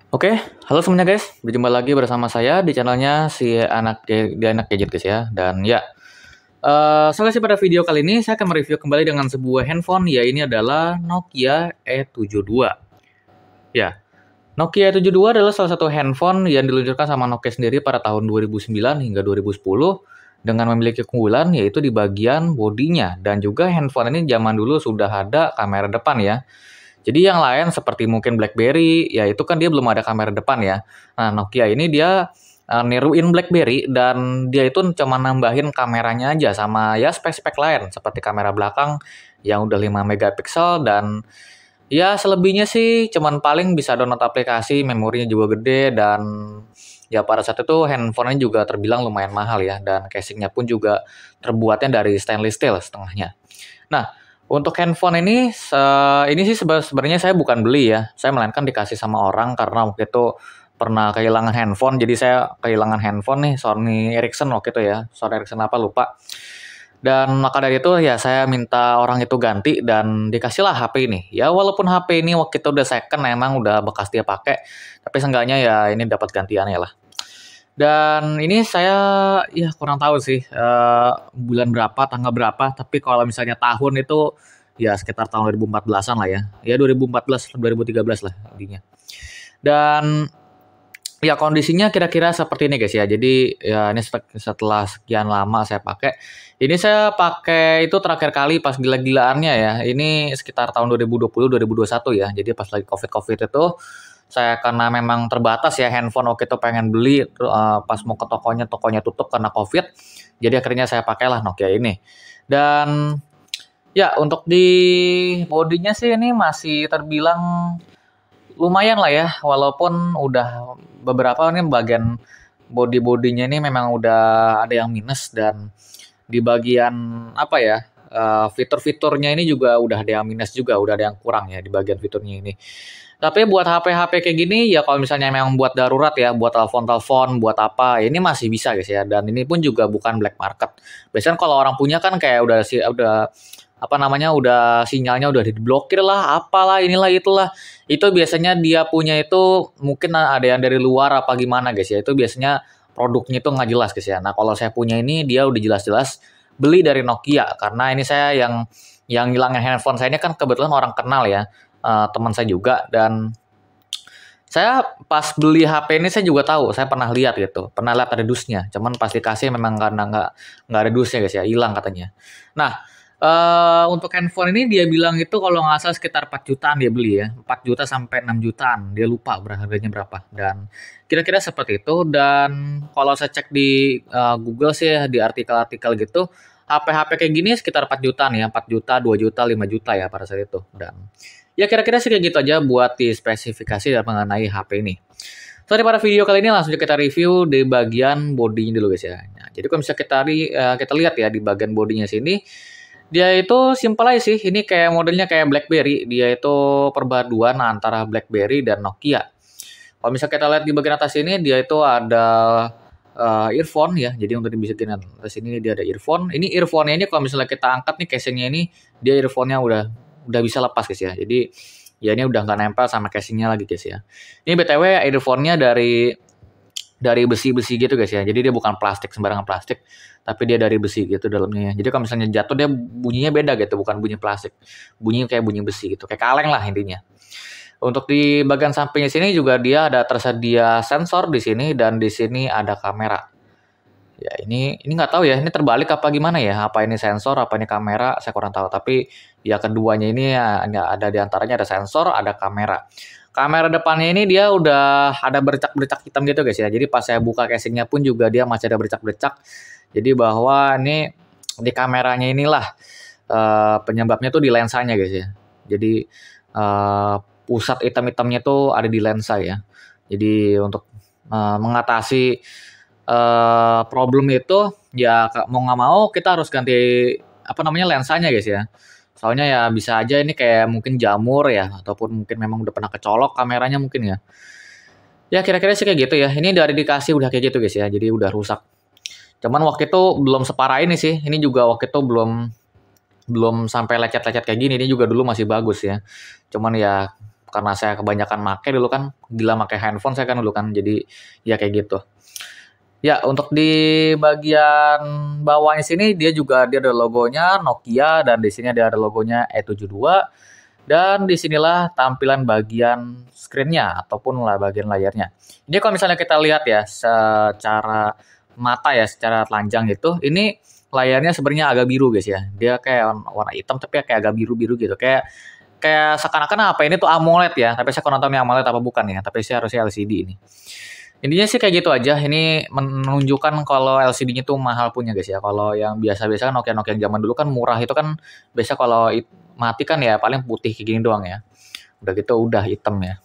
Oke, halo semuanya guys. Berjumpa lagi bersama saya di channelnya di anak gadget guys ya. Dan ya, pada video kali ini saya akan mereview kembali dengan sebuah handphone. Ya, ini adalah Nokia E72. Ya, Nokia E72 adalah salah satu handphone yang diluncurkan sama Nokia sendiri pada tahun 2009 hingga 2010 dengan memiliki keunggulan yaitu di bagian bodinya, dan juga handphone ini zaman dulu sudah ada kamera depan ya. Jadi yang lain seperti mungkin BlackBerry, ya itu kan dia belum ada kamera depan ya. Nah, Nokia ini dia niruin BlackBerry, dan dia itu cuma nambahin kameranya aja sama ya spek-spek lain seperti kamera belakang yang udah 5 megapiksel, dan ya selebihnya sih cuman paling bisa download aplikasi, memorinya juga gede, dan ya pada saat itu handphonenya juga terbilang lumayan mahal ya, dan casingnya pun juga terbuatnya dari stainless steel setengahnya. Nah, untuk handphone ini sih sebenarnya saya bukan beli ya, saya melainkan dikasih sama orang karena waktu itu pernah kehilangan handphone, jadi saya kehilangan handphone nih, Sony Ericsson waktu itu ya, Sony Ericsson apa lupa. Dan maka dari itu ya saya minta orang itu ganti dan dikasihlah HP ini. Ya walaupun HP ini waktu itu udah second, emang udah bekas dia pakai, tapi seenggaknya ya ini dapat gantiannya lah. Dan ini saya ya kurang tahu sih bulan berapa, tanggal berapa, tapi kalau misalnya tahun itu ya sekitar tahun 2014-an lah ya. Ya 2014, 2013 lah intinya. Dan ya kondisinya kira-kira seperti ini guys ya. Jadi ya ini setelah sekian lama saya pakai. Ini saya pakai itu terakhir kali pas gila-gilaannya ya. Ini sekitar tahun 2020 2021 ya. Jadi pas lagi Covid-Covid itu saya karena memang terbatas ya handphone waktu itu pengen beli pas mau ke tokonya tutup karena Covid. Jadi akhirnya saya pakailah Nokia ini. Dan ya untuk di bodinya sih ini masih terbilang lumayan lah ya, walaupun udah beberapa ini bagian bodinya ini memang udah ada yang minus, dan di bagian apa ya, fitur-fiturnya ini juga udah ada yang minus juga, udah ada yang kurang ya di bagian fiturnya ini. Tapi buat HP-HP kayak gini ya kalau misalnya memang buat darurat ya, buat telepon-telepon, buat apa, ini masih bisa guys ya, dan ini pun juga bukan black market. Biasanya kalau orang punya kan kayak udah apa namanya, udah sinyalnya udah diblokir lah, apalah, inilah itulah. Itu biasanya dia punya itu mungkin ada yang dari luar apa gimana guys ya. Itu biasanya produknya itu nggak jelas guys ya. Nah, kalau saya punya ini dia udah jelas-jelas beli dari Nokia, karena ini saya yang ngilangin handphone saya ini kan kebetulan orang kenal ya, teman saya juga. Dan saya pas beli HP ini saya juga tahu, saya pernah lihat gitu, pernah lihat ada dusnya. Cuman pas dikasih memang karena nggak ada dusnya guys ya, hilang katanya. Nah, untuk handphone ini dia bilang itu kalau nggak salah sekitar 4 jutaan dia beli ya, 4 juta sampai 6 jutaan, dia lupa harganya berapa, dan kira-kira seperti itu. Dan kalau saya cek di Google sih ya, di artikel-artikel gitu, HP-HP kayak gini sekitar 4 jutaan ya, 4 juta, 2 juta, 5 juta ya pada saat itu. Dan ya kira-kira sih kayak gitu aja buat di spesifikasi dan mengenai HP ini. So, pada video kali ini langsung kita review di bagian bodinya dulu guys ya. Nah, jadi kalau misalnya kita lihat ya di bagian bodinya sini, dia itu simpel aja sih. Ini kayak modelnya kayak BlackBerry. Dia itu perpaduan antara BlackBerry dan Nokia. Kalau misalnya kita lihat di bagian atas ini, dia itu ada earphone ya. Jadi untuk dibisikin atas ini dia ada earphone. Ini earphone-nya ini kalau misalnya kita angkat nih casingnya ini, dia earphone-nya udah bisa lepas guys ya. Jadi ya ini udah nggak nempel sama casingnya lagi guys ya. Ini BTW earphone-nya dari besi-besi gitu guys ya. Jadi dia bukan plastik, sembarangan plastik, tapi dia dari besi gitu dalamnya ya. Jadi kalau misalnya jatuh dia bunyinya beda gitu, bukan bunyi plastik. Bunyinya kayak bunyi besi gitu, kayak kaleng lah intinya. Untuk di bagian sampingnya sini juga dia ada tersedia sensor di sini, dan di sini ada kamera. Ya ini nggak tahu ya, ini terbalik apa gimana ya? Apa ini sensor, apa ini kamera? Saya kurang tahu. Tapi ya keduanya ini ya ada di antaranya ada sensor, ada kamera. Kamera depannya ini dia udah ada bercak-bercak hitam gitu guys ya. Jadi pas saya buka casingnya pun juga dia masih ada bercak-bercak. Jadi bahwa ini di kameranya inilah penyebabnya tuh di lensanya guys ya. Jadi pusat hitam-hitamnya tuh ada di lensa ya. Jadi untuk mengatasi problem itu ya mau nggak mau kita harus ganti apa namanya lensanya guys ya. Soalnya ya bisa aja ini kayak mungkin jamur ya, ataupun mungkin memang udah pernah kecolok kameranya mungkin ya. Ya kira-kira sih kayak gitu ya. Ini dari dikasih udah kayak gitu guys ya. Jadi udah rusak. Cuman waktu itu belum separah ini sih. Ini juga waktu itu belum sampai lecet-lecet kayak gini. Ini juga dulu masih bagus ya. Cuman ya karena saya kebanyakan make dulu kan, gila make handphone saya kan dulu kan, jadi ya kayak gitu. Ya, untuk di bagian bawahnya sini dia ada logonya Nokia dan di sini ada logonya E72 dan disinilah tampilan bagian screen-nya ataupun lah bagian layarnya. Ini kalau misalnya kita lihat ya secara mata ya, secara telanjang itu, ini layarnya sebenarnya agak biru guys ya. Dia kayak warna hitam tapi kayak agak biru-biru gitu. Kayak kayak seakan-akan apa ini tuh AMOLED ya, tapi saya kurang tahu ini AMOLED apa bukan ya, tapi saya harusnya LCD ini. Intinya sih kayak gitu aja. Ini menunjukkan kalau LCD-nya tuh mahal punya guys ya. Kalau yang biasa-biasa kan Nokia yang zaman dulu kan murah itu kan biasa kalau mati kan ya paling putih kayak gini doang ya. Udah gitu udah hitam ya.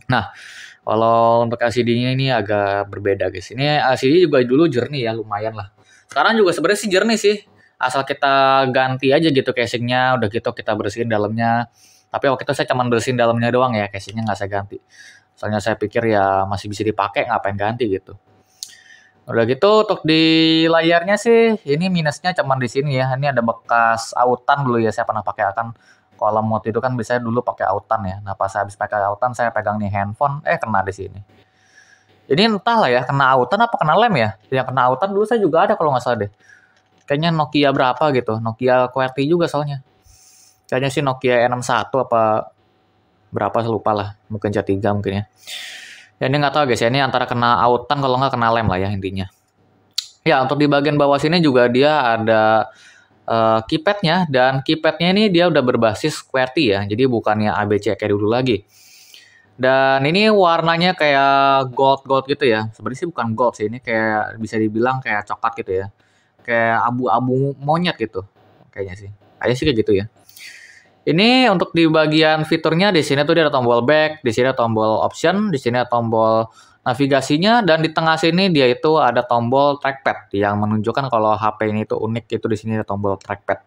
Nah, kalau untuk LCD-nya ini agak berbeda guys. Ini LCD juga dulu jernih ya, lumayan lah. Sekarang juga sebenarnya sih jernih sih. Asal kita ganti aja gitu casingnya, udah gitu kita bersihin dalamnya. Tapi waktu itu saya cuma bersihin dalamnya doang ya, casingnya nggak saya ganti. Soalnya saya pikir ya masih bisa dipakai, ngapain ganti gitu. Udah gitu untuk di layarnya sih ini minusnya cuman di sini ya. Ini ada bekas autan dulu ya, saya pernah pakai kan. Kalau mode itu kan biasanya dulu pakai autan ya. Nah, pas habis pakai autan saya pegang nih handphone, kena di sini. Ini entah lah ya, kena autan apa kena lem ya. Yang kena autan dulu saya juga ada kalau nggak salah deh. Kayaknya Nokia berapa gitu, Nokia QWERTY juga soalnya. Kayaknya sih Nokia E61 apa berapa saya lupa lah, mungkin C3 mungkin ya. Ya ini nggak tahu guys ya, ini antara kena autan kalau nggak kena lem lah ya intinya. Ya untuk di bagian bawah sini juga dia ada keypadnya dan keypadnya ini dia udah berbasis QWERTY ya, jadi bukannya ABC kayak dulu lagi. Dan ini warnanya kayak gold gitu ya. Sebenarnya sih bukan gold sih, ini kayak bisa dibilang kayak coklat gitu ya. Kayak abu-abu monyet gitu. Kayaknya sih. Kayaknya sih kayak gitu ya. Ini untuk di bagian fiturnya di sini tuh dia ada tombol back, di sini ada tombol option, di sini ada tombol navigasinya dan di tengah sini dia itu ada tombol trackpad yang menunjukkan kalau HP ini itu unik itu di sini ada tombol trackpad.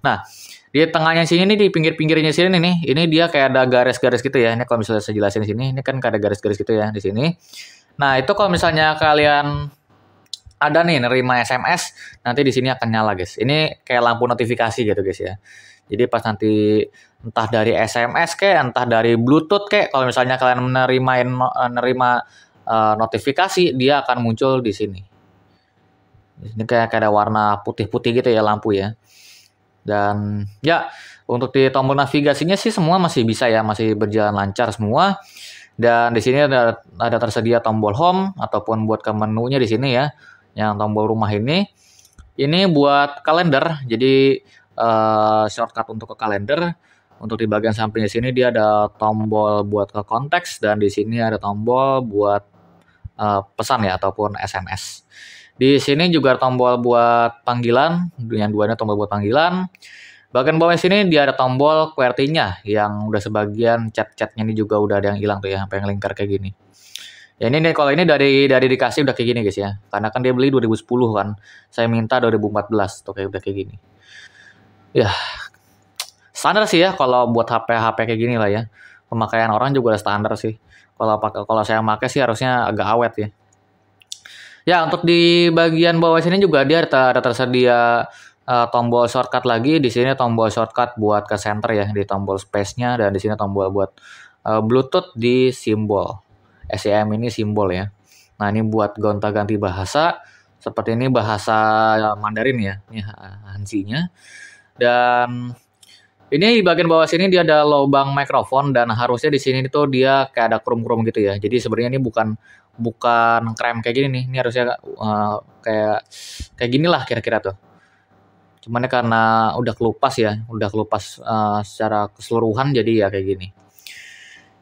Nah, di tengahnya sini nih di pinggir-pinggirnya sini nih, ini dia kayak ada garis-garis gitu ya. Ini kalau misalnya saya jelasin di sini, ini kan kayak ada garis-garis gitu ya di sini. Nah, itu kalau misalnya kalian ada nih nerima SMS, nanti di sini akan nyala guys. Ini kayak lampu notifikasi gitu guys ya. Jadi pas nanti entah dari SMS kayak entah dari Bluetooth kayak kalau misalnya kalian nerima notifikasi dia akan muncul di sini. Ini kayak ada warna putih-putih gitu ya lampu ya. Dan ya untuk di tombol navigasinya sih semua masih bisa ya, masih berjalan lancar semua. Dan di sini ada tersedia tombol home ataupun buat ke menunya di sini ya. Yang tombol rumah ini buat kalender. Jadi shortcut untuk ke kalender. Untuk di bagian sampingnya sini dia ada tombol buat ke konteks dan di sini ada tombol buat pesan ya ataupun SMS. Di sini juga ada tombol buat panggilan, yang duanya tombol buat panggilan. Bagian bawah sini dia ada tombol QWERTY-nya yang udah sebagian chat-chatnya ini juga udah ada yang hilang tuh ya, sampai yang lingkar kayak gini. Ya ini nih kalau ini dari dikasih udah kayak gini guys ya. Karena kan dia beli 2010 kan. Saya minta 2014 tuh kayak udah kayak gini. Ya, standar sih ya kalau buat HP kayak gini lah ya. Pemakaian orang juga udah standar sih. Kalau saya pakai sih harusnya agak awet ya. Ya, untuk di bagian bawah sini juga dia ada tersedia tombol shortcut lagi. Di sini tombol shortcut buat ke center ya, di tombol space-nya dan di sini tombol buat Bluetooth di simbol. SEM ini simbol ya. Nah, ini buat gonta-ganti bahasa. Seperti ini bahasa Mandarin ya, ini Hanzi-nya. Dan ini di bagian bawah sini dia ada lubang mikrofon dan harusnya di sini tuh dia kayak ada krum-krum gitu ya. Jadi sebenarnya ini bukan krem kayak gini nih. Ini harusnya kayak gini lah kira-kira tuh. Cuman karena udah kelupas ya, secara keseluruhan jadi ya kayak gini.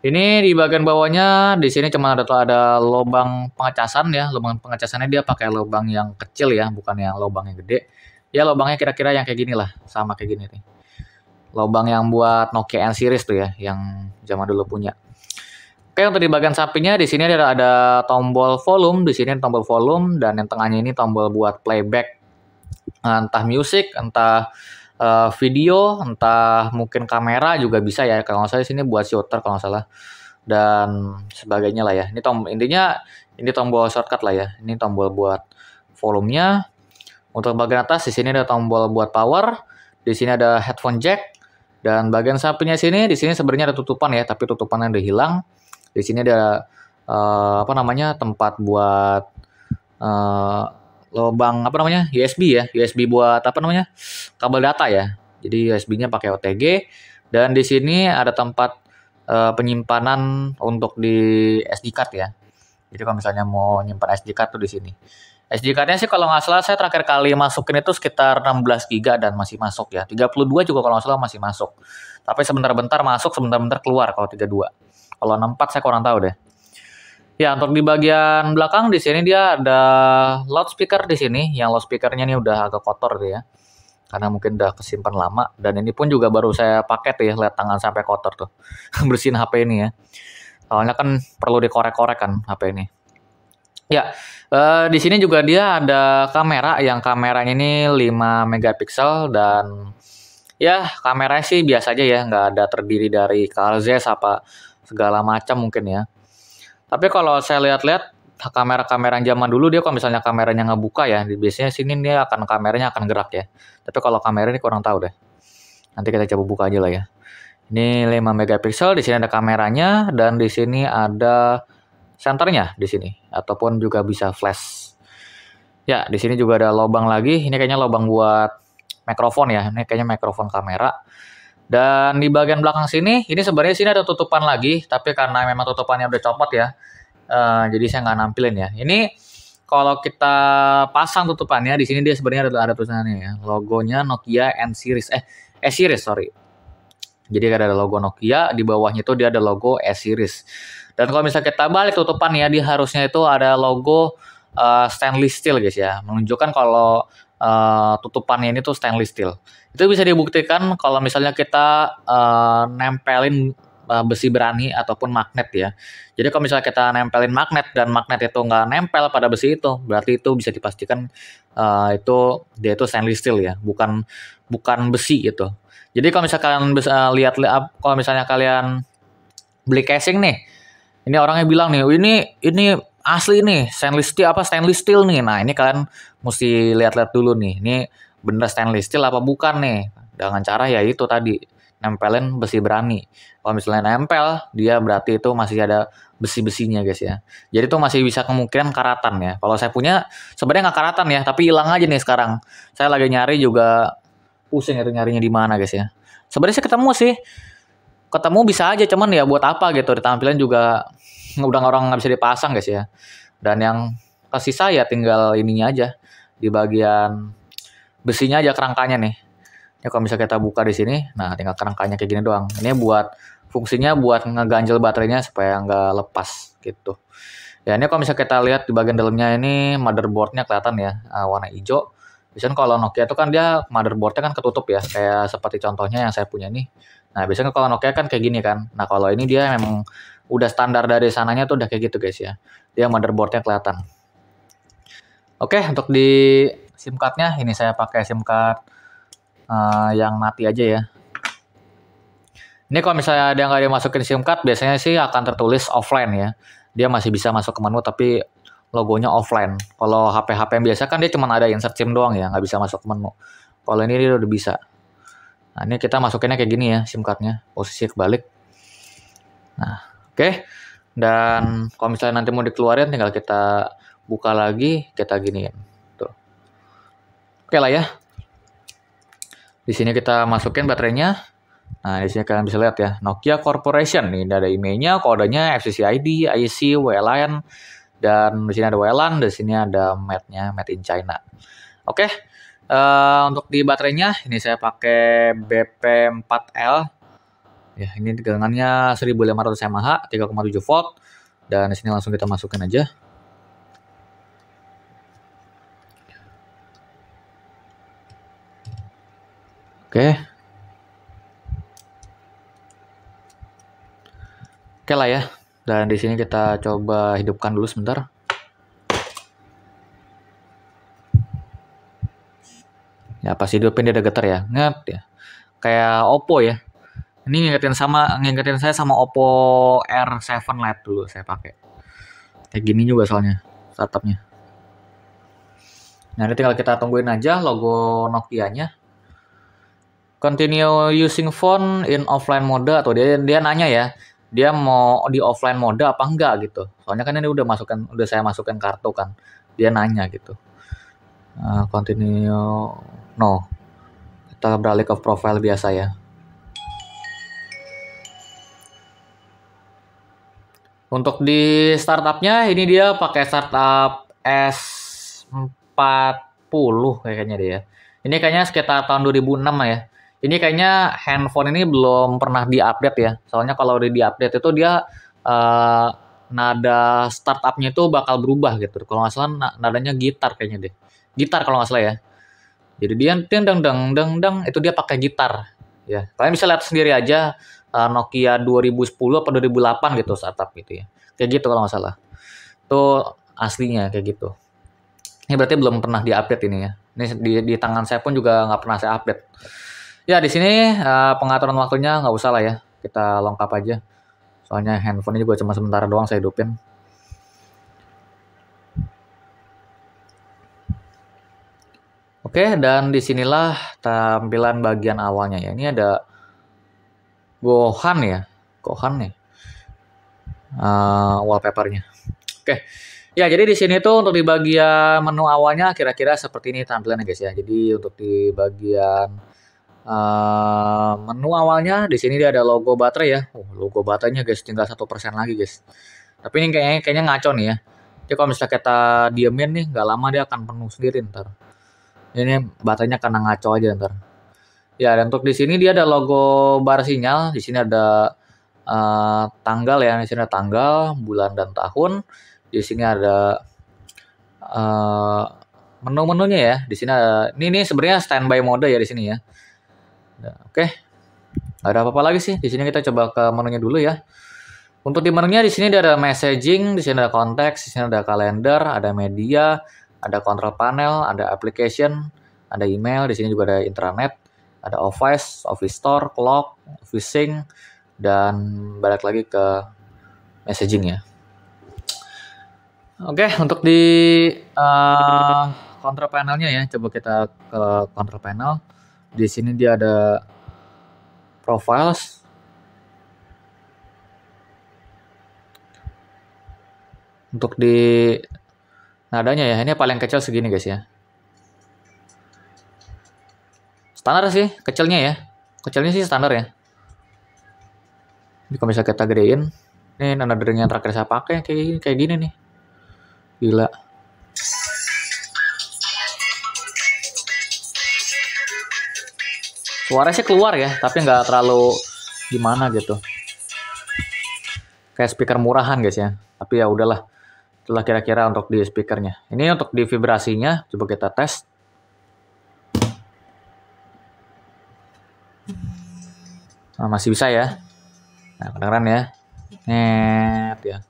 Ini di bagian bawahnya di sini cuma ada lubang pengecasan ya. Lubang pengecasannya dia pakai lubang yang kecil ya, bukan yang lubang yang gede. Ya lubangnya kira-kira yang kayak gini lah, sama kayak gini nih. Lubang yang buat Nokia N series tuh ya, yang zaman dulu punya. Oke, untuk di bagian sampingnya di sini ada tombol volume, di sini tombol volume dan yang tengahnya ini tombol buat playback. Entah musik, entah video, entah mungkin kamera juga bisa ya. Kalau nggak salah di sini buat shooter kalau nggak salah dan sebagainya lah ya. Intinya ini tombol shortcut lah ya. Ini tombol buat volumenya. Untuk bagian atas di sini ada tombol buat power. Di sini ada headphone jack. Dan bagian sampingnya sini, di sini sebenarnya ada tutupan ya, tapi tutupannya udah hilang. Di sini ada apa namanya, tempat buat eh, lubang apa namanya, USB ya, USB buat apa namanya, kabel data ya. Jadi USB-nya pakai OTG. Dan di sini ada tempat penyimpanan untuk di SD card ya. Jadi kalau misalnya mau nyimpan SD card tuh di sini. SD card-nya sih kalau nggak salah saya terakhir kali masukin itu sekitar 16 giga dan masih masuk ya. 32 juga kalau nggak salah masih masuk. Tapi sebentar-bentar masuk, sebentar-bentar keluar kalau 32. Kalau 64 saya kurang tahu deh. Ya, untuk di bagian belakang di sini dia ada loudspeaker di sini. Yang loudspeakernya ini udah agak kotor tuh ya. Karena mungkin udah kesimpan lama. Dan ini pun juga baru saya pakai tuh ya, lihat tangan sampai kotor tuh. Bersihin HP ini ya. Soalnya kan perlu dikorek-korek kan HP ini. Ya, di sini juga dia ada kamera yang kameranya ini 5 megapiksel dan ya kameranya sih biasa aja ya, nggak ada terdiri dari KLZ apa segala macam mungkin ya. Tapi kalau saya lihat-lihat kamera-kamera yang zaman dulu dia kalau misalnya kameranya ngebuka ya, biasanya sini dia akan kameranya akan gerak ya. Tapi kalau kamera ini kurang tahu deh. Nanti kita coba buka aja lah ya. Ini 5 megapiksel, di sini ada kameranya dan di sini ada senternya di sini ataupun juga bisa flash. Ya, di sini juga ada lubang lagi. Ini kayaknya lubang buat mikrofon ya. Ini kayaknya mikrofon kamera. Dan di bagian belakang sini, ini sebenarnya sini ada tutupan lagi, tapi karena memang tutupannya udah copot ya, jadi saya nggak nampilin ya. Ini kalau kita pasang tutupannya di sini dia sebenarnya ada tulisannya ya, logonya Nokia N series, S series sorry. Jadi ada logo Nokia, di bawahnya itu dia ada logo S series. Dan kalau misalnya kita balik tutupannya, dia harusnya itu ada logo stainless steel guys ya, menunjukkan kalau tutupannya ini tuh stainless steel. Itu bisa dibuktikan kalau misalnya kita nempelin besi berani ataupun magnet ya. Jadi kalau misalnya kita nempelin magnet dan magnet itu nggak nempel pada besi itu, berarti itu bisa dipastikan itu dia itu stainless steel ya, bukan besi itu. Jadi kalau misalnya kalian lihat kalau misalnya kalian beli casing nih, ini orangnya bilang nih, ini asli nih, stainless steel nih. Nah, ini kalian mesti lihat-lihat dulu nih. Ini bener stainless steel apa bukan nih? Dengan cara ya itu tadi, nempelin besi berani. Kalau misalnya nempel, dia berarti itu masih ada besi-besinya guys ya. Jadi itu masih bisa kemungkinan karatan ya. Kalau saya punya sebenarnya nggak karatan ya, tapi hilang aja nih sekarang. Saya lagi nyari juga pusing itu nyarinya di mana guys ya. Sebenarnya sih ketemu bisa aja, cuman ya buat apa gitu, ditampilan juga udah orang nggak bisa dipasang guys ya. Dan yang kesisa ya tinggal ininya aja, di bagian besinya aja, kerangkanya nih ya. Kalau misalnya kita buka di sini, nah tinggal kerangkanya kayak gini doang. Ini buat fungsinya buat ngeganjel baterainya supaya nggak lepas gitu ya. Ini kalau misalnya kita lihat di bagian dalamnya ini motherboardnya kelihatan ya, warna hijau. Biasanya kalau Nokia itu kan dia motherboardnya kan ketutup ya, kayak seperti contohnya yang saya punya nih. Nah, biasanya kalau Nokia kan kayak gini kan. Nah, kalau ini dia memang udah standar dari sananya tuh udah kayak gitu guys ya. Dia motherboardnya kelihatan. Oke, untuk di SIM cardnya ini saya pakai SIM card yang mati aja ya. Ini kalau misalnya dia nggak dimasukin SIM card, biasanya sih akan tertulis offline ya. Dia masih bisa masuk ke menu tapi logonya offline. Kalau HP-HP yang biasa kan dia cuma ada insert SIM doang ya, nggak bisa masuk ke menu. Kalau ini dia udah bisa. Nah, ini kita masukinnya kayak gini ya, SIM cardnya, posisi kebalik. Nah, oke. Dan kalau misalnya nanti mau dikeluarin, tinggal kita buka lagi, kita giniin. Tuh. Oke lah ya. Di sini kita masukin baterainya. Nah, di sini kalian bisa lihat ya, Nokia Corporation. Ini ada emailnya, kodenya FCC ID, IC, WLAN, dan di sini ada WLAN, di sini ada made-nya, made in China. Oke. Untuk di baterainya ini saya pakai BP4L ya, ini tegangannya 1500 mAh, 3,7 volt, dan di sini langsung kita masukin aja. Oke lah ya, dan di sini kita coba hidupkan dulu sebentar. Ya pas hidupin dia udah getar ya, nget ya. Kayak Oppo ya. Ini ngingetin saya sama Oppo R7 Lite dulu saya pakai. Kayak gini juga soalnya startupnya. Nah ini tinggal kita tungguin aja logo Nokia-nya. Continue using phone in offline mode, atau dia nanya ya, dia mau di offline mode apa enggak gitu. Soalnya kan ini udah saya masukkan kartu kan. Dia nanya gitu. Continue no. Kita beralih ke profile biasa ya. Untuk di startupnya ini dia pakai startup S40 kayaknya dia. Ini kayaknya sekitar tahun 2006 lah ya. Ini kayaknya handphone ini belum pernah diupdate ya. Soalnya kalau udah diupdate itu dia nada startupnya itu bakal berubah gitu. Kalau nggak salah nadanya gitar kayaknya deh. Gitar kalau nggak salah ya. Jadi dia deng itu dia pakai gitar ya. Kalian bisa lihat sendiri aja Nokia 2010 atau 2008 gitu startup gitu ya. Kayak gitu kalau nggak salah. Itu aslinya kayak gitu. Ini berarti belum pernah diupdate ini ya. Ini di tangan saya pun juga nggak pernah saya update. Ya di sini pengaturan waktunya nggak usah lah ya, kita lengkap aja. Soalnya handphone ini juga cuma sementara doang saya hidupin. Oke, dan disinilah tampilan bagian awalnya ya. Ini ada Gohan ya, Gohan nih wallpapernya. Oke. Ya, jadi di sini tuh untuk di bagian menu awalnya kira-kira seperti ini tampilannya guys ya. Jadi untuk di bagian menu awalnya di sini dia ada logo baterai ya. Logo baterainya guys tinggal 1% lagi guys. Tapi ini kayaknya ngaco nih ya. Jadi kalau misalnya kita diemin nih nggak lama dia akan penuh sendiri ntar. Ini baterainya karena ngaco aja ntar. Ya, dan untuk di sini dia ada logo bar sinyal. Di sini ada tanggal ya. Di sini ada tanggal, bulan dan tahun. Di sini ada menu-menunya ya. Di sini ada ini sebenarnya standby mode ya di sini ya. Oke. Nggak ada apa-apa lagi sih. Di sini kita coba ke menunya dulu ya. Untuk di menunya di sini ada messaging, di sini ada konteks, di sini ada kalender, ada media, ada control panel, ada application, ada email, di sini juga ada intranet, ada Office, Office Store, Clock, Office Sync, dan balik lagi ke messaging ya. Oke, untuk di control panelnya ya, coba kita ke control panel. Di sini dia ada profiles. Untuk di nadanya ya, ini paling kecil segini guys ya. Standar sih, kecilnya ya. Kecilnya sih standar ya. Jadi kalau bisa kita gedein, ini nada dering yang terakhir saya pakai kayak gini nih. Gila. Suaranya sih keluar ya, tapi nggak terlalu gimana gitu. Kayak speaker murahan guys ya. Tapi ya udahlah. Itulah kira-kira untuk di speakernya. Ini untuk di vibrasinya, coba kita tes. Nah, masih bisa ya. Nah, kedengeran ya. Net ya.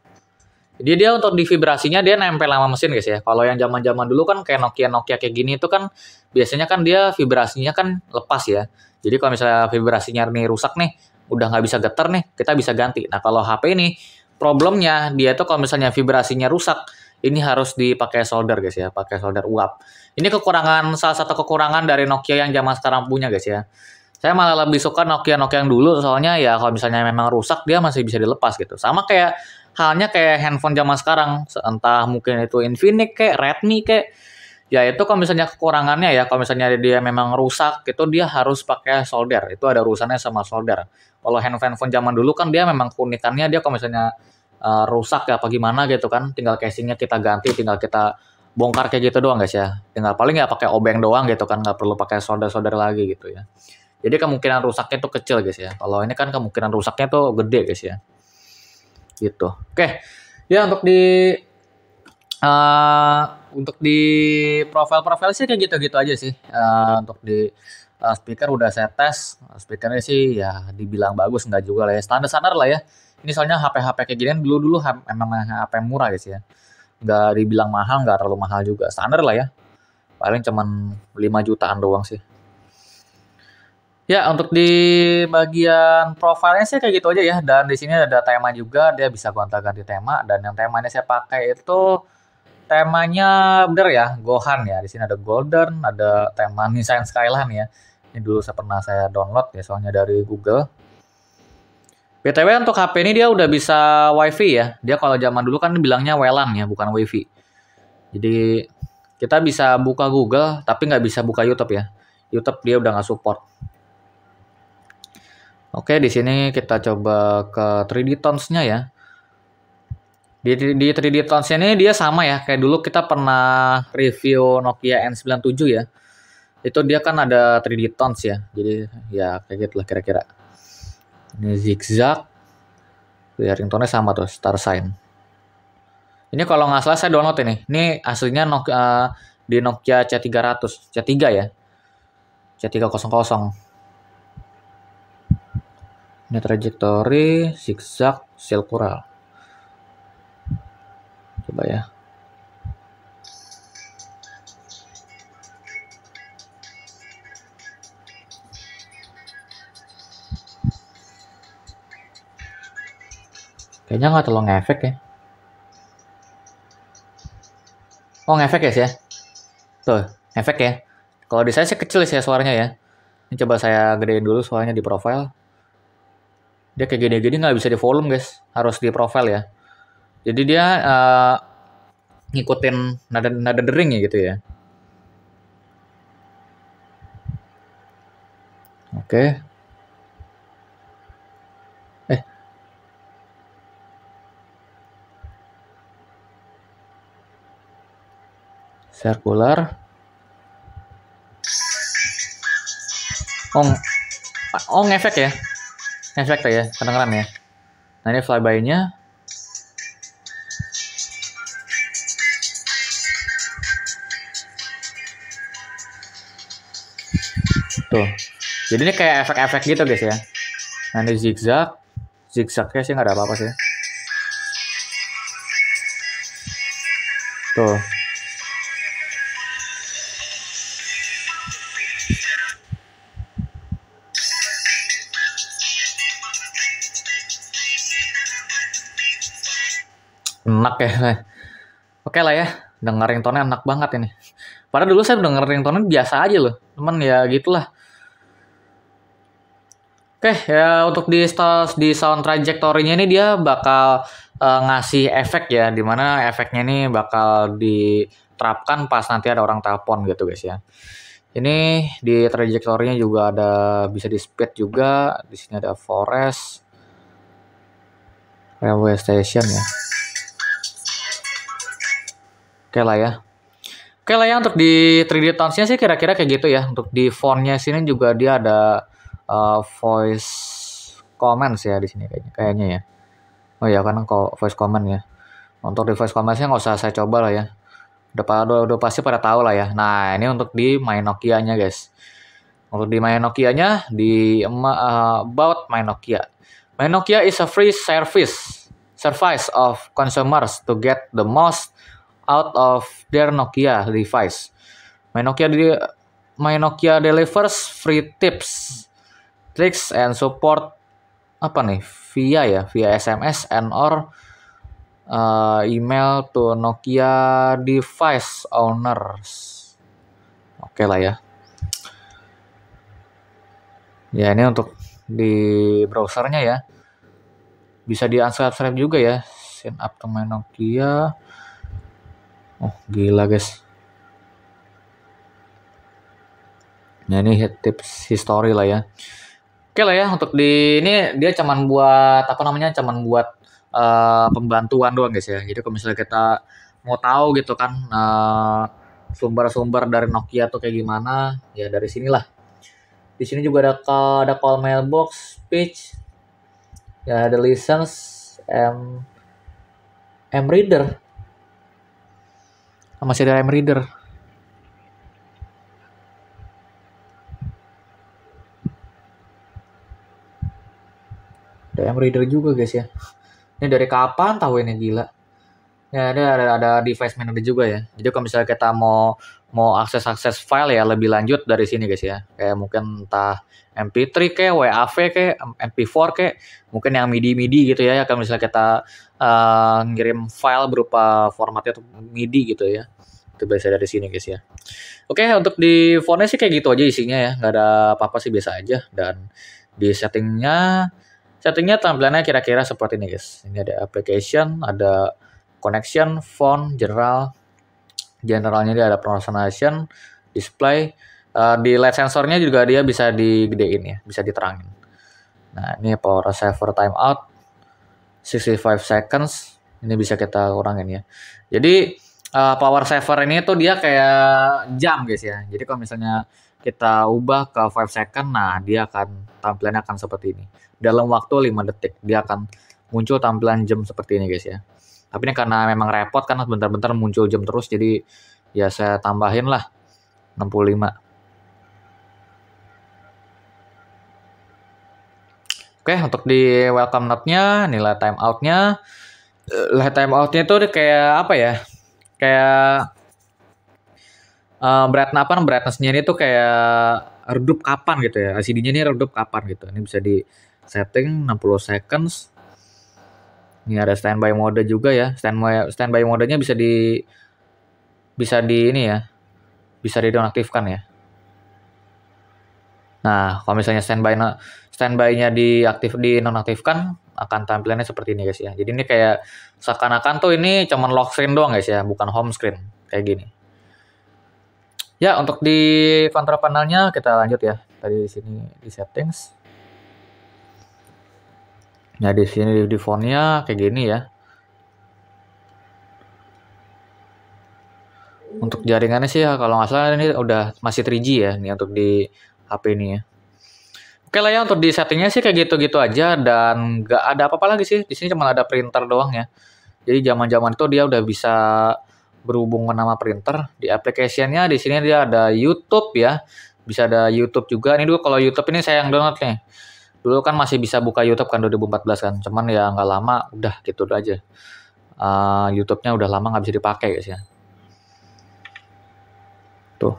Jadi dia untuk di vibrasinya dia nempel sama mesin guys ya. Kalau yang zaman-zaman dulu kan kayak Nokia kayak gini itu kan biasanya kan dia vibrasinya kan lepas ya. Jadi kalau misalnya vibrasinya nih rusak nih, udah nggak bisa getar nih, kita bisa ganti. Nah kalau HP ini problemnya dia itu kalau misalnya vibrasinya rusak, ini harus dipakai solder guys ya, pakai solder uap. Ini salah satu kekurangan dari Nokia yang zaman sekarang punya guys ya. Saya malah lebih suka Nokia yang dulu soalnya ya kalau misalnya memang rusak dia masih bisa dilepas gitu. Sama kayak halnya kayak handphone zaman sekarang, entah mungkin itu Infinix kayak Redmi kayak ya itu kalau misalnya kekurangannya ya kalau misalnya dia memang rusak itu dia harus pakai solder. Itu ada urusannya sama solder. Kalau handphone zaman dulu kan dia memang keunikannya dia kalau misalnya rusak ya apa gimana gitu kan, tinggal casingnya kita ganti, tinggal kita bongkar kayak gitu doang guys ya. Tinggal paling ya pakai obeng doang gitu kan, nggak perlu pakai solder lagi gitu ya. Jadi kemungkinan rusaknya tuh kecil guys ya. Kalau ini kan kemungkinan rusaknya tuh gede guys ya. Gitu. Oke. Ya untuk di profil sih kayak gitu-gitu aja sih. Untuk di speaker udah saya tes. Speakernya sih ya dibilang bagus enggak juga lah ya. Standar-standar lah ya. Ini soalnya HP kayak ginian dulu emang HP murah guys ya. Enggak dibilang mahal, enggak terlalu mahal juga. Standar lah ya. Paling cuman 5 jutaan doang sih. Ya, untuk di bagian profilnya sih kayak gitu aja ya. Dan di sini ada tema juga, dia bisa gonta-ganti tema. Dan yang temanya saya pakai itu temanya bener ya, Gohan ya. Di sini ada Golden, ada tema Nissan Skyline ya. Ini dulu saya download ya, soalnya dari Google. BTW untuk HP ini dia udah bisa WiFi ya. Dia kalau zaman dulu kan bilangnya WLAN ya, bukan WiFi. Jadi kita bisa buka Google, tapi nggak bisa buka YouTube ya. YouTube dia udah nggak support. Oke, di sini kita coba ke 3D Tones-nya ya. Di 3D Tones ini dia sama ya, kayak dulu kita pernah review Nokia N97 ya. Itu dia kan ada 3D Tones ya. Jadi ya kayak gitu lah kira-kira. Ini zigzag. Ya, ringtone sama tuh, star sign. Ini kalau nggak salah saya download ini. Ini aslinya di Nokia C300, C3 ya. C300. Ini trajectory, zigzag, circular. Coba ya. Kayaknya nggak terlalu ngefek ya. Oh ngefek ya sih ya. Tuh, efek ya. Kalau di saya sih kecil sih ya suaranya ya. Ini coba saya gedein dulu suaranya di profile. Dia kayak gini-gini nggak bisa di volume guys. Harus di profile ya. Jadi dia ngikutin nada dering ya gitu ya. Oke. Circular. Oh ngefek ya. Ngefek tuh ya, kedengeran ya. Nah ini flyby-nya. Tuh. Jadi ini kayak efek-efek gitu guys ya. Nah ini zigzag. Zigzagnya sih nggak ada apa-apa sih. Tuh. Enak ya. Oke lah ya. Denger ringtone enak banget ini. Padahal dulu saya denger ringtone biasa aja loh. Cuman ya gitulah. Oke, ya untuk di sound trajectory-nya ini dia bakal ngasih efek ya, dimana efeknya ini bakal diterapkan pas nanti ada orang telepon gitu guys ya. Ini di trajectory-nya juga ada bisa di speed juga, di sini ada forest, railway station ya. Oke lah ya. Oke lah ya untuk di 3D Tones-nya sih kira-kira kayak gitu ya. Untuk di font-nya sini juga dia ada voice comments ya di sini kayaknya ya. Oh ya kan kok voice comment ya. Untuk di voice comment-nya nggak usah saya coba lah ya. Udah pasti pada tahu lah ya. Nah ini untuk di My Nokia-nya guys. Untuk di My Nokia-nya di about My Nokia. My Nokia is a free service of consumers to get the most out of their Nokia device. My Nokia delivers free tips, tricks, and support apa nih via SMS and or email to Nokia device owners. Oke lah ya. Ya ini untuk di browsernya ya. Bisa di unsubscribe juga ya. Sign up to my Nokia. Oh gila guys. Nah ini tips history lah ya. Oke lah ya untuk di ini dia cuman buat apa namanya pembantuan doang guys ya. Jadi kalau misalnya kita mau tahu gitu kan sumber-sumber dari Nokia tuh kayak gimana ya dari sinilah. Di sini juga ada call mailbox, speech, ya ada license, M reader, masih ada M reader. Ada M reader juga guys ya. Ini dari kapan tahu ini gila. Ya ada device manager juga ya. Jadi kalau misalnya kita mau akses file ya lebih lanjut dari sini guys ya. Kayak mungkin entah MP3 kayak WAV kayak MP4 kayak mungkin yang MIDI gitu ya. Kalau misalnya kita ngirim file berupa formatnya tuh MIDI gitu ya. Itu biasa dari sini guys ya. Oke, untuk di fontnya sih kayak gitu aja isinya ya, nggak ada apa-apa sih, biasa aja. Dan di settingnya tampilannya kira-kira seperti ini guys. Ini ada application, ada connection, font, generalnya dia ada personalization, display. Di light sensornya juga dia bisa digedein ya, bisa diterangin. Nah, ini power saver timeout 65 seconds. Ini bisa kita kurangin ya. Jadi power saver ini tuh dia kayak jam guys ya. Jadi kalau misalnya kita ubah ke 5 second, nah dia tampilannya akan seperti ini. Dalam waktu 5 detik dia akan muncul tampilan jam seperti ini guys ya. Tapi ini karena memang repot kan bentar-bentar muncul jam terus, jadi ya saya tambahin lah 65. Oke, untuk di welcome note-nya, nilai timeout-nya. Nilai timeout-nya itu kayak apa ya? Kayak brightness-nya ini tuh kayak redup kapan gitu ya. LCD-nya ini redup kapan gitu. Ini bisa di setting 60 seconds. Ini ada standby mode juga ya. Standby modenya bisa di ini ya. Bisa dinonaktifkan ya. Nah, kalau misalnya standby-nya dinonaktifkan, akan tampilannya seperti ini guys ya. Jadi ini kayak seakan-akan tuh ini cuman lock screen doang guys ya, bukan home screen kayak gini. Ya, untuk di control panelnya kita lanjut ya. Tadi di sini di settings. Nah, di sini di fontnya kayak gini ya. Untuk jaringannya sih ya, kalau nggak salah ini udah masih 3G ya, nih untuk di HP ini ya. Oke lah ya, untuk di settingnya sih kayak gitu-gitu aja, dan nggak ada apa-apa lagi sih. Di sini cuma ada printer doang ya. Jadi zaman-zaman itu dia udah bisa berhubungan sama printer. Di application-nya di sini dia ada YouTube ya. Bisa ada YouTube juga. Ini dulu kalau YouTube ini saya yang download nih. Dulu kan masih bisa buka YouTube kan 2014 kan. Cuman ya nggak lama, udah gitu aja. YouTube-nya udah lama nggak bisa dipakai guys ya. Tuh.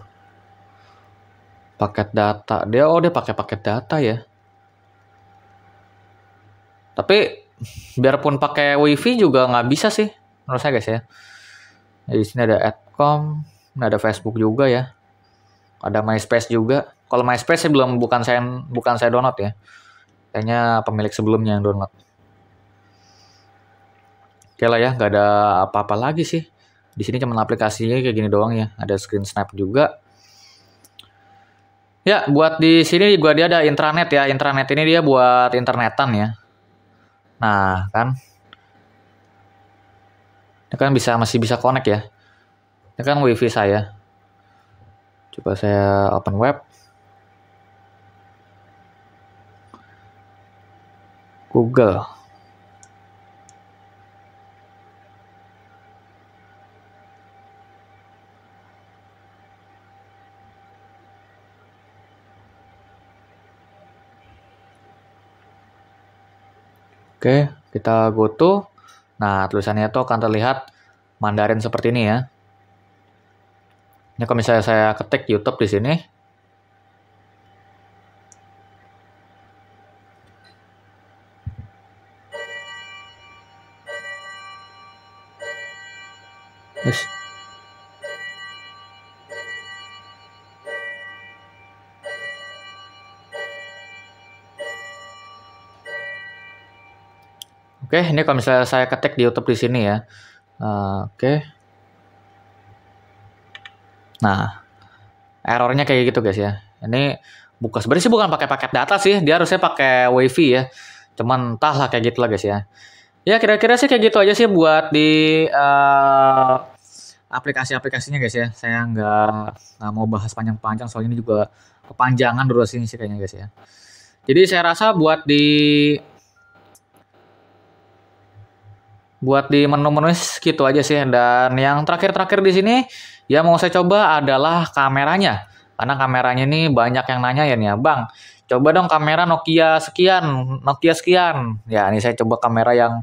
Paket data. Dia pakai paket data ya. Tapi biarpun pakai WiFi juga nggak bisa sih menurut saya guys ya. Di sini ada Adcom, ada Facebook juga ya. Ada MySpace juga. Kalau MySpace sih bukan saya download ya. Kayaknya pemilik sebelumnya yang download. Oke lah ya, nggak ada apa-apa lagi sih. Di sini cuma aplikasinya kayak gini doang ya. Ada screen snap juga. Ya, buat di sini juga dia ada intranet ya. Intranet ini dia buat internetan ya. Nah, kan. Ini kan masih bisa connect ya. Ini kan WiFi saya. Coba saya open web. Google. Oke, kita go to. Nah, tulisannya itu akan terlihat Mandarin seperti ini ya. Ini kalau misalnya saya ketik YouTube di sini. Yes. Oke, ini kalau misalnya saya ketik di YouTube di sini ya. Oke. Nah, errornya kayak gitu guys ya. Ini sebenarnya sih bukan pakai paket data sih, dia harusnya pakai WiFi ya. Cuman entahlah kayak gitu lah guys ya. Ya kira-kira sih kayak gitu aja sih buat di aplikasi-aplikasinya guys ya. Saya nggak mau bahas panjang-panjang soalnya ini juga kepanjangan durasinya sih kayaknya guys ya. Jadi saya rasa buat di menu-menu gitu aja sih. Dan yang terakhir-terakhir di sini ya mau saya coba adalah kameranya. Karena kameranya ini banyak yang nanya ya nih ya, Bang, coba dong kamera Nokia sekian. Ya, ini saya coba kamera yang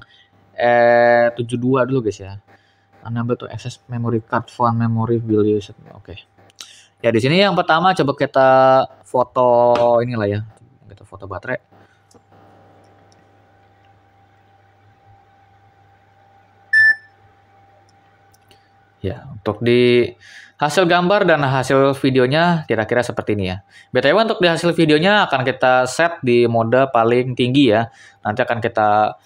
72 dulu guys ya. Enable to access memory card, phone memory will use. Oke. Ya di sini yang pertama coba kita foto inilah ya. Kita foto baterai. Ya, untuk di hasil gambar dan hasil videonya kira-kira seperti ini ya. BTW untuk di hasil videonya akan kita set di mode paling tinggi ya. Nanti akan kita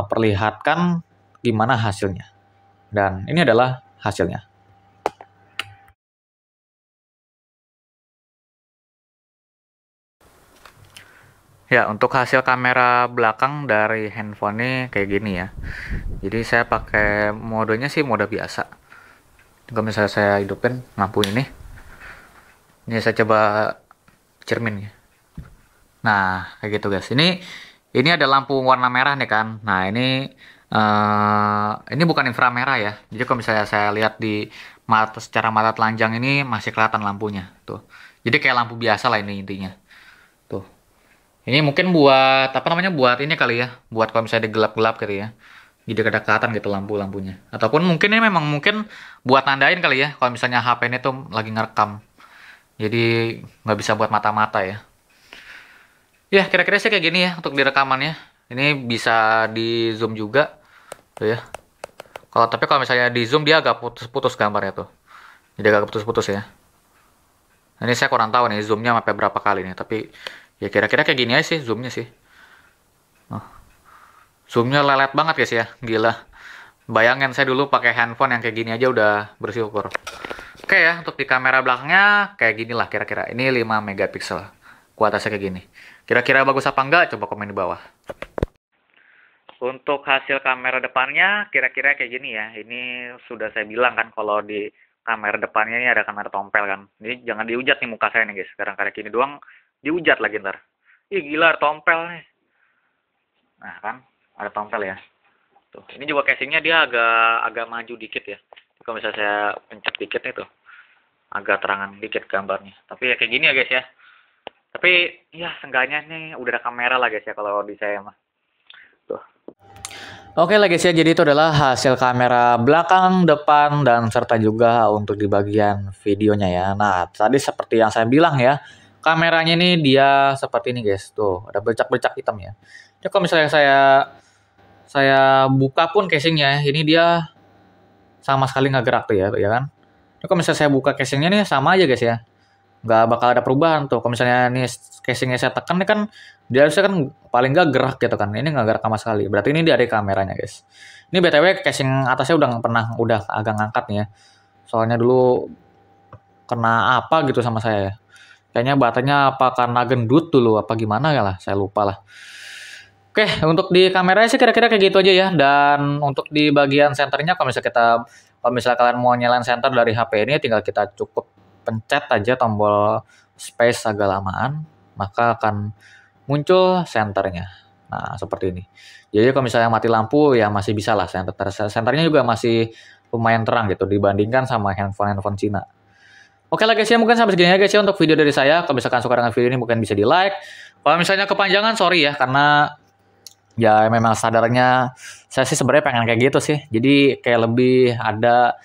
perlihatkan gimana hasilnya. Dan ini adalah hasilnya. Ya, untuk hasil kamera belakang dari handphone ini kayak gini ya. Jadi saya pakai modenya sih mode biasa. Kalau misalnya saya hidupin lampu ini saya coba cermin ya. Nah, kayak gitu guys. Ini ada lampu warna merah nih kan. Nah, ini bukan inframerah ya. Jadi kalau misalnya saya lihat di mata secara mata telanjang ini masih kelihatan lampunya tuh. Jadi kayak lampu biasa lah ini intinya. Tuh. Ini mungkin buat apa namanya? Buat ini kali ya. Buat kalau misalnya gelap-gelap gitu ya. Jadi ada kelihatan gitu lampu-lampunya. Ataupun mungkin ini memang mungkin buat nandain kali ya. Kalau misalnya HP ini tuh lagi ngerekam. Jadi nggak bisa buat mata-mata ya. Ya, kira-kira sih kayak gini ya untuk di rekamannya. Ini bisa di zoom juga, tuh ya. Tapi kalau misalnya di zoom dia agak putus-putus gambarnya tuh. Jadi agak putus-putus ya. Ini saya kurang tahu nih zoomnya sampai berapa kali nih. Tapi ya kira-kira kayak gini aja sih zoomnya sih. Oh, zoomnya lelet banget guys ya, gila. Bayangin saya dulu pakai handphone yang kayak gini aja udah bersyukur. Oke ya, untuk di kamera belakangnya kayak gini lah kira-kira. Ini 5 megapiksel. Kualitasnya kayak gini. Kira-kira bagus apa enggak? Coba komen di bawah. Untuk hasil kamera depannya kira-kira kayak gini ya. Ini sudah saya bilang kan kalau di kamera depannya ini ada kamera tompel kan. Ini jangan diujat nih muka saya nih guys. Sekarang kayak gini doang diujat lagi ntar. Ih gila tompel nih. Nah kan ada tompel ya. Tuh, ini juga casingnya dia agak maju dikit ya. Kalau misalnya saya pencet dikit nih tuh agak terangan dikit gambarnya. Tapi ya kayak gini ya guys ya. Tapi ya seenggaknya nih udah ada kamera lah guys ya kalau di saya mah. Tuh. Oke lah guys ya, jadi itu adalah hasil kamera belakang, depan, dan serta juga untuk di bagian videonya ya. Nah, tadi seperti yang saya bilang ya, kameranya ini dia seperti ini guys. Tuh, ada bercak-bercak hitam ya. Jadi kalau misalnya saya buka pun casingnya, ini dia sama sekali nggak gerak tuh ya kan. Jadi kalau misalnya saya buka casingnya nih sama aja guys ya. Nggak bakal ada perubahan tuh. Kalau misalnya nih casingnya saya tekan nih kan dia harusnya kan paling nggak gerak gitu kan. Ini nggak gerak sama sekali. Berarti ini dari kameranya guys. Ini BTW casing atasnya udah agak ngangkat nih ya. Soalnya dulu kena apa gitu sama saya ya. Kayaknya baterainya apa karena gendut dulu apa gimana ya lah. Saya lupa lah. Oke, untuk di kameranya sih kira-kira kayak gitu aja ya. Dan untuk di bagian senternya kalau misalnya kalian mau nyalain center dari HP ini tinggal kita cukup pencet aja tombol space agak lamaan, maka akan muncul senternya. Nah, seperti ini. Jadi kalau misalnya mati lampu ya masih bisa lah senternya juga masih lumayan terang gitu dibandingkan sama handphone Cina. Oke lah guys ya, mungkin sampai segini aja guys ya untuk video dari saya. Kalau misalkan suka dengan video ini mungkin bisa di like. Kalau misalnya kepanjangan sorry ya karena ya memang sadarnya saya sih sebenarnya pengen kayak gitu sih. Jadi kayak lebih ada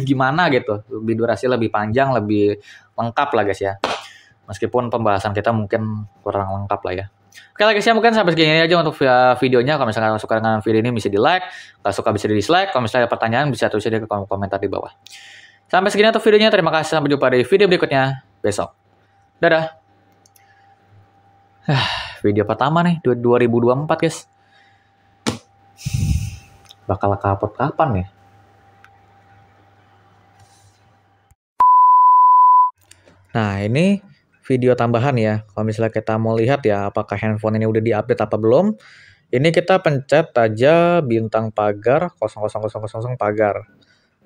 gimana gitu. Lebih durasi lebih panjang, lebih lengkap lah guys ya. Meskipun pembahasan kita mungkin kurang lengkap lah ya. Oke lah guys ya, mungkin sampai segini aja untuk videonya. Kalau misalkan suka dengan video ini bisa di like. Kalau suka bisa di dislike. Kalau misalnya ada pertanyaan bisa tulis di kolom komentar di bawah. Sampai segini untuk videonya. Terima kasih. Sampai jumpa di video berikutnya besok. Dadah. Video pertama nih 2024 guys. Bakal upload kapan ya? Nah ini video tambahan ya. Kalau misalnya kita mau lihat ya apakah handphone ini udah diupdate apa belum. Ini kita pencet aja bintang pagar 00000 pagar.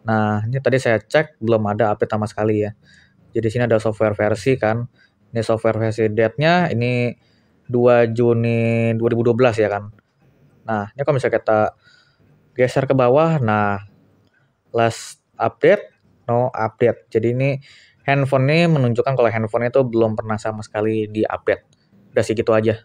Nah ini tadi saya cek belum ada update sama sekali ya. Jadi sini ada software versi kan. Ini software versi date-nya ini 2 Juni 2012 ya kan. Nah ini kalau misalnya kita geser ke bawah, nah last update, no update. Jadi ini handphone ini menunjukkan kalau handphone itu belum pernah sama sekali di-update. Udah segitu aja.